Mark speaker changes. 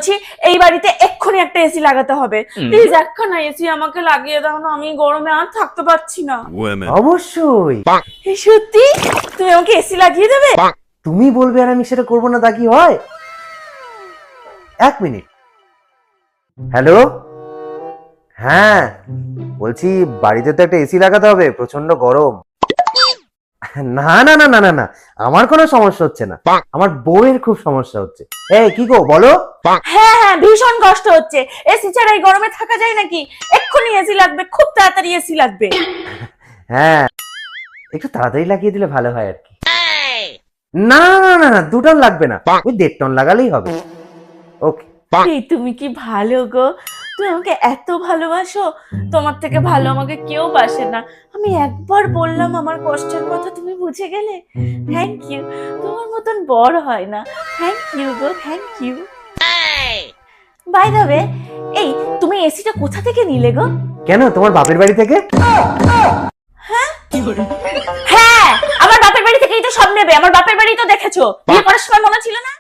Speaker 1: বলছি এই বাড়িতে এক্ষুনি একটা এসি লাগাতে হবে, প্লিজ একখানা এসি আমাকে লাগিয়ে দাও না, আমি গরমে আর থাকতে পারছি না।
Speaker 2: অবশ্যই।
Speaker 1: এই সত্যি তুমি আমাকে এসি লাগিয়ে দেবে?
Speaker 2: তুমি বলবে আর আমি সেটা করবো না, তা কি হয়? 1 মিনিট। হ্যালো, হ্যাঁ বলছি বাড়িতে তো একটা এসি লাগাতে হবে, প্রচন্ড গরম। না না না না না না, আমার কোনো সমস্যা হচ্ছে না, আমার বউয়ের খুব সমস্যা হচ্ছে। এই কি গো বলো।
Speaker 1: হ্যাঁ হ্যাঁ, ভীষণ কষ্ট হচ্ছে, এসি ছাড়া এই গরমে থাকা যায় নাকি? এক্ষুনি এসি লাগবে, খুব তাড়াতাড়ি এসি লাগবে।
Speaker 2: হ্যাঁ একটু তাড়াতাড়ি লাগিয়ে দিলে ভালো হয় আর কি। না না না না, 2 টন লাগবে না, ওই 1.5 টন লাগালেই হবে। ওকে।
Speaker 1: এই তুমি কি ভালো গো, তুমি আমাকে এত ভালোবাসো, তোমার থেকে ভালো আমাকে কেউ বাসে না। আমি একবার বললাম আমার কষ্টের কথা, তুমি বুঝে গেলে। থ্যাংক ইউ, তোমার মতন বড় হয় না। থ্যাংক ইউ গো, thank you. By the way, এই তুমি এসিটা কোথা থেকে নিলে গো?
Speaker 2: কেন, তোমার বাপের বাড়ি থেকে?
Speaker 1: হ্যাঁ, আমার বাপের বাড়ি থেকেই তো সব নেবে, আমার বাপের বাড়ি তো দেখেছো, বিয়ে করার সময় মনে ছিল না?